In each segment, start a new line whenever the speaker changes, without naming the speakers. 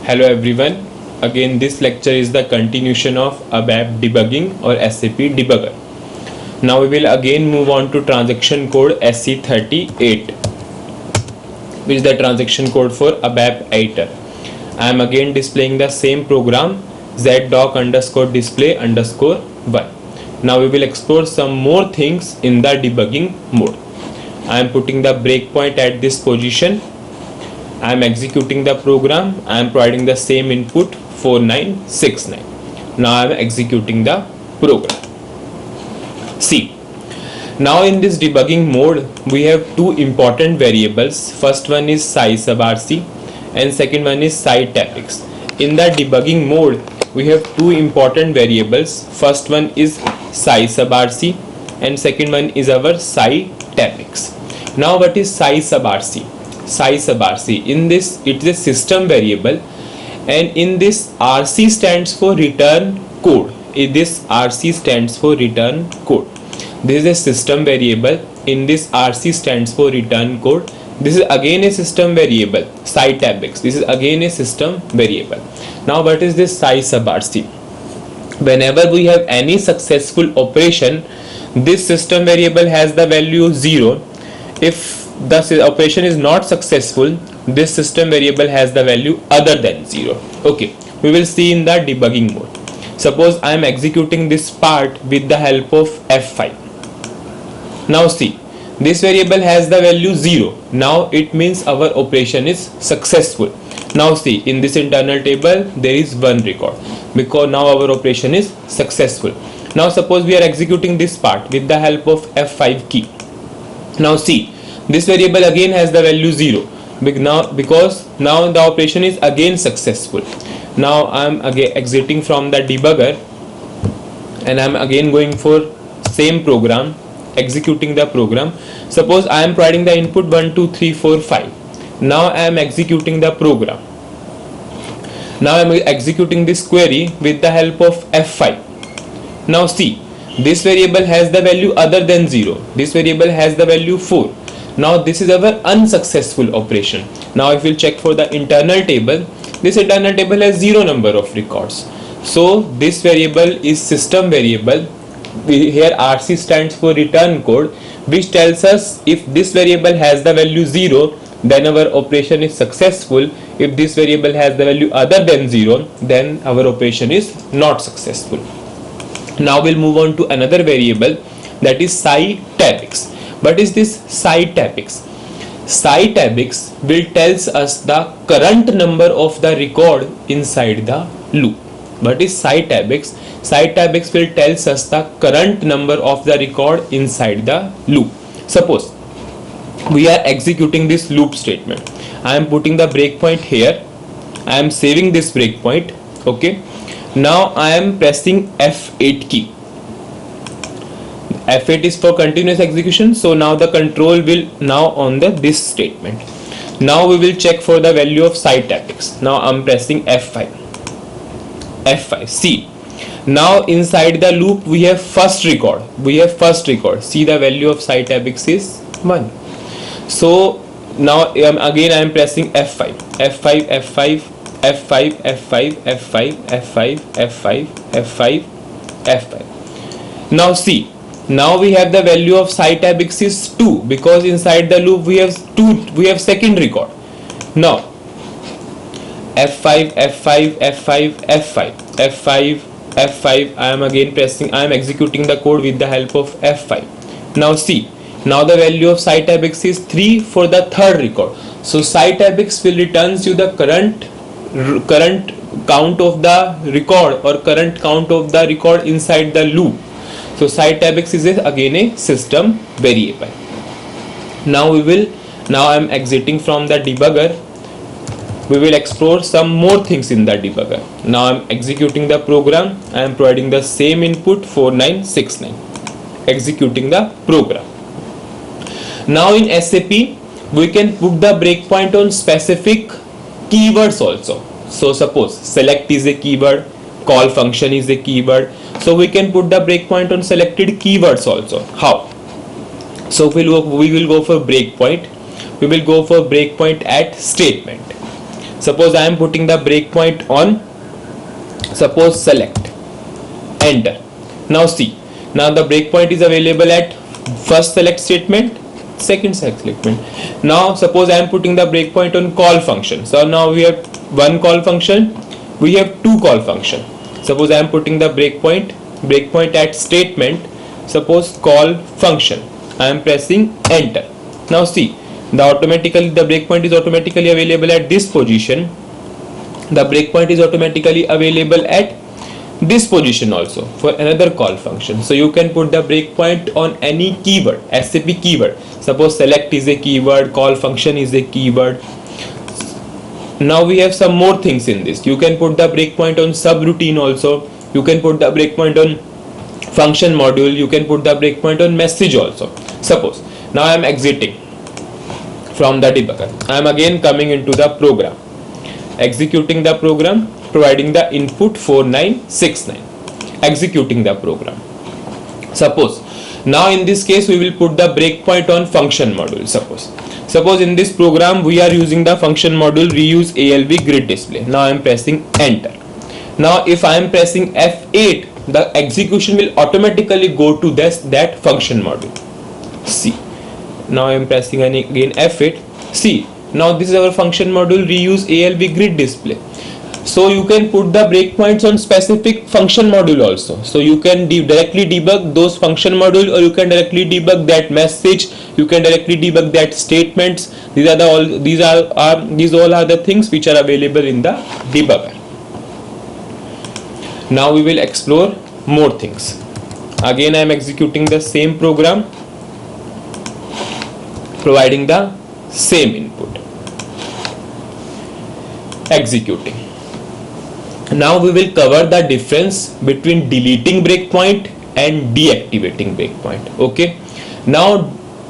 Hello everyone. Again, this lecture is the continuation of ABAP Debugging or SAP Debugger. Now we will again move on to transaction code SC38, which is the transaction code for ABAP editor. I am again displaying the same program zdoc_display_1. Now we will explore some more things in the debugging mode. I am putting the breakpoint at this position. I am executing the program. I am providing the same input 4969. Now I am executing the program. See, now in this debugging mode we have two important variables. First one is size sub rc and second one is site topics. In the debugging mode we have two important variables. First one is size sub rc and second one is our site topics. Now what is size sub rc? Size sub rc, in this it is a system variable, and in this rc stands for return code. This rc stands for return code. This is a system variable. In this rc stands for return code. This is again a system variable. Site topics, this is again a system variable. Now what is this size sub rc? Whenever we have any successful operation, this system variable has the value 0. If the operation is not successful, this system variable has the value other than 0. Okay, we will see in the debugging mode. Suppose I am executing this part with the help of F5. Now see, this variable has the value 0. Now it means our operation is successful. Now see, in this internal table there is one record because now our operation is successful. Now suppose we are executing this part with the help of F5 key. Now see, this variable again has the value 0 because now the operation is again successful. Now I am again exiting from the debugger and I am again going for same program, executing the program. Suppose I am providing the input 1 2 3 4 5. Now I am executing the program. Now I am executing this query with the help of F5. Now see, this variable has the value other than 0. This variable has the value 4. Now this is our unsuccessful operation. Now if we check for the internal table, this internal table has 0 number of records. So this variable is system variable. Here rc stands for return code, which tells us if this variable has the value 0, then our operation is successful. If this variable has the value other than 0, then our operation is not successful. Now we'll move on to another variable, that is site topics. What is this site topics? Site topics will tells us the current number of the record inside the loop. What is site topics? Site topics will tells us the current number of the record inside the loop. Suppose we are executing this loop statement. I am putting the breakpoint here. I am saving this breakpoint. Okay. Now I am pressing F8 key. F8 is for continuous execution. So now the control will now on this statement. Now we will check for the value of site topics. Now I am pressing F5. F5. See, now inside the loop we have first record. See, the value of site topics is 1. So now again I am pressing F5. F5, F5, F5, F5, F5, F5, F5, F5, F5. Now see, now we have the value of site topics is 2 because inside the loop we have second record. Now F5, F5, F5, F5, F5, F5. I am again pressing. I am executing the code with the help of F5. Now see, now the value of site topics is 3 for the third record. So site topics will returns you the current count of the record or current count of the record inside the loop. So site topics is again a system variable. Now I am exiting from the debugger. We will explore some more things in the debugger. Now I am executing the program. I am providing the same input 4969. Executing the program. Now in SAP we can put the breakpoint on specific keywords also. So suppose select is a keyword, call function is a keyword. So we can put the breakpoint on selected keywords also. How? So we will go for breakpoint. We will go for breakpoint at statement. Suppose I am putting the breakpoint on, suppose select, enter. Now see, now the breakpoint is available at first select statement, second select statement. Now suppose I am putting the breakpoint on call function. So now we have one call function, we have two call function. Suppose I am putting the breakpoint at statement, suppose call function. I am pressing enter. Now see, the breakpoint is automatically available at this position. The breakpoint is automatically available at this position also for another call function. So you can put the breakpoint on any keyword, SAP keyword. Suppose select is a keyword, call function is a keyword. Now we have some more things in this. You can put the breakpoint on subroutine also. You can put the breakpoint on function module. You can put the breakpoint on message also. Suppose now I am exiting from the debugger. I am again coming into the program, executing the program, providing the input 4969, executing the program. Suppose now in this case we will put the breakpoint on function module. Suppose in this program we are using the function module reuse ALV grid display. Now I am pressing enter. Now if I am pressing F8, the execution will automatically go to that function module. See, now I am pressing again F8. See, now this is our function module reuse ALV grid display. So you can put the breakpoints on specific function module also. So you can directly debug those function module, or you can directly debug that message. You can directly debug that statements. These all are the things which are available in the debugger. Now we will explore more things. Again I am executing the same program, providing the same input, executing. Now we will cover the difference between deleting breakpoint and deactivating breakpoint. Okay. Now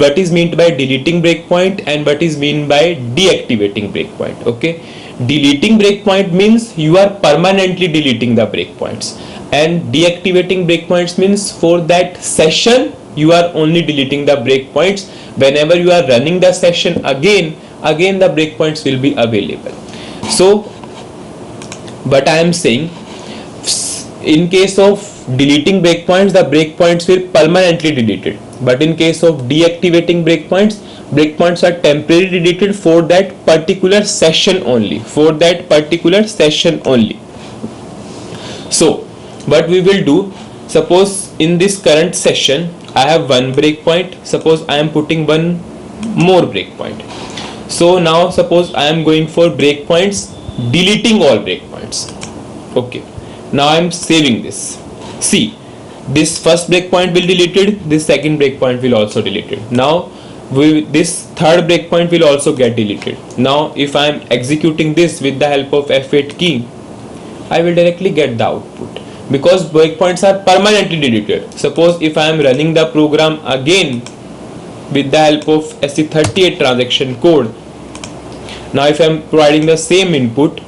what is meant by deleting breakpoint and what is meant by deactivating breakpoint? Okay. Deleting breakpoint means you are permanently deleting the breakpoints, and deactivating breakpoints means for that session you are only deleting the breakpoints. Whenever you are running the session again the breakpoints will be available. So but I am saying, in case of deleting breakpoints, the breakpoints will permanently deleted, but in case of deactivating breakpoints are temporarily deleted for that particular session only, So what we will do, suppose in this current session I have one breakpoint, suppose I am putting one more breakpoint. So now suppose I am going for breakpoints, deleting all breakpoints. Okay, now I am saving this. See, this first breakpoint will deleted, this second breakpoint will also deleted. Now this third breakpoint will also get deleted. Now if I am executing this with the help of F8 key, I will directly get the output, because breakpoints are permanently deleted. Suppose if I am running the program again with the help of SC38 transaction code, now if I am providing the same input,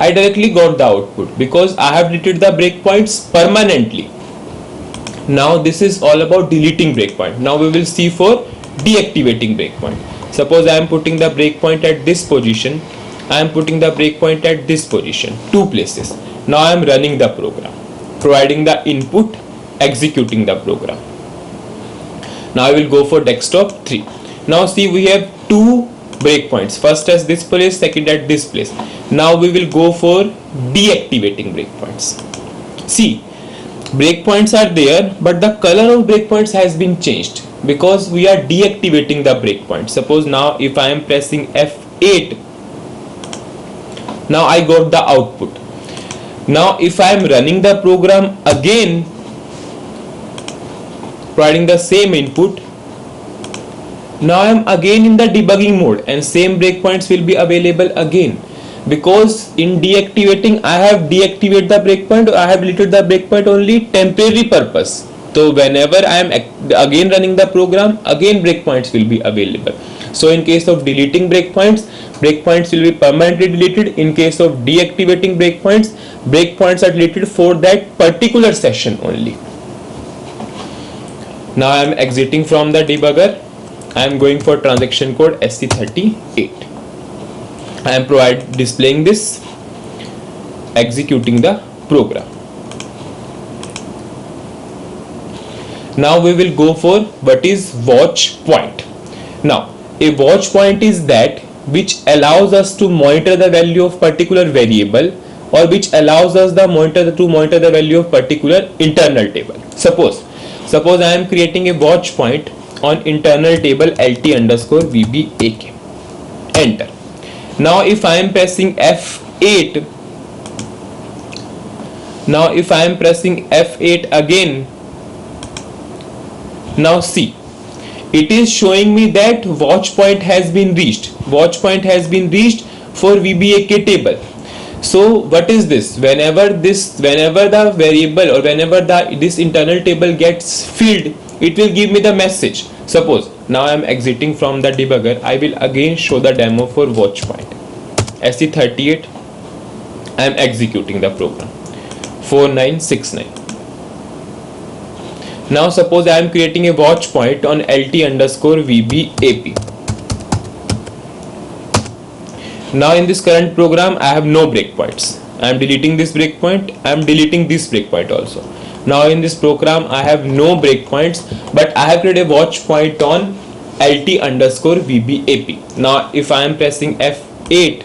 I directly got the output because I have deleted the breakpoints permanently. Now this is all about deleting breakpoint. Now we will see for deactivating breakpoint. Suppose I am putting the breakpoint at this position, I am putting the breakpoint at this position, two places. Now I am running the program, providing the input, executing the program. Now I will go for desktop 3. Now see, we have two breakpoints, first at this place, second at this place. Now we will go for deactivating breakpoints. See, breakpoints are there, but the color of breakpoints has been changed because we are deactivating the breakpoint. Suppose now if I am pressing F8, now I got the output. Now if I am running the program again, providing the same input, now I am again in the debugging mode and same breakpoints will be available again, because in deactivating I have deactivated the breakpoint, I have deleted the breakpoint only temporary purpose. So whenever I am again running the program, again breakpoints will be available. So in case of deleting breakpoints will be permanently deleted. In case of deactivating breakpoints are deleted for that particular session only. Now I am exiting from the debugger. I am going for transaction code SC38. I am displaying this, executing the program. Now we will go for what is watch point. Now a watch point is that which allows us to monitor the value of particular variable, or which allows us to monitor the value of particular internal table. Suppose I am creating a watch point on internal table LT underscore VBAK. Enter. Now if I am pressing F8, again, now see, it is showing me that watch point has been reached. Watch point has been reached for VBAK table. So what is this? Whenever the variable, or whenever this internal table gets filled, it will give me the message. Suppose now I am exiting from the debugger. I will again show the demo for watch point. SE38. I am executing the program. 4969. Now suppose I am creating a watch point on LT underscore VBAP. Now in this current program I have no breakpoints. I am deleting this breakpoint. I am deleting this breakpoint also. Now in this program I have no breakpoints, but I have created a watch point on LT underscore VBAP. Now if I am pressing F8,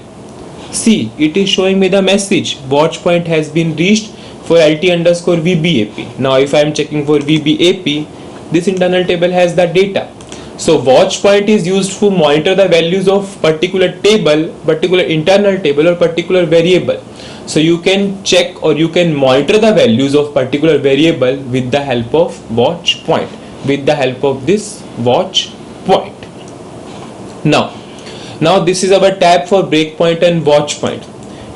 see, it is showing me the message watch point has been reached for LT underscore VBAP. Now if I am checking for VBAP, this internal table has the data. So watch point is used to monitor the values of particular table, particular internal table, or particular variable. So you can check or you can monitor the values of particular variable with the help of watch point, with the help of this watch point. Now this is our tab for breakpoint and watch point.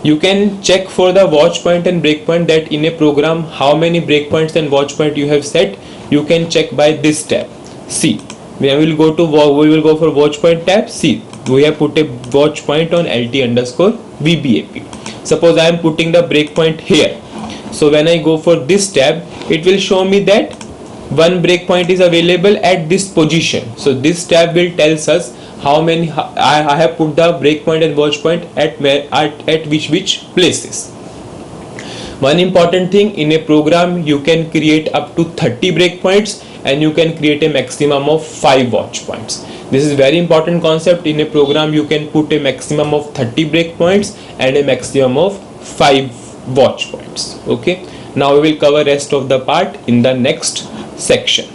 You can check for the watch point and breakpoint that in a program how many breakpoints and watch point you have set. You can check by this tab. See, we will go for watch point tab. See, we have put a watch point on LT underscore VBAP. Suppose I am putting the breakpoint here. So when I go for this tab, it will show me that one breakpoint is available at this position. So this tab will tells us how many I have put the breakpoint and watch point at which places. One important thing, in a program you can create up to 30 breakpoints and you can create a maximum of 5 watch points. This is very important concept. In a program you can put a maximum of 30 breakpoints and a maximum of 5 watch points. Okay, now we will cover rest of the part in the next section.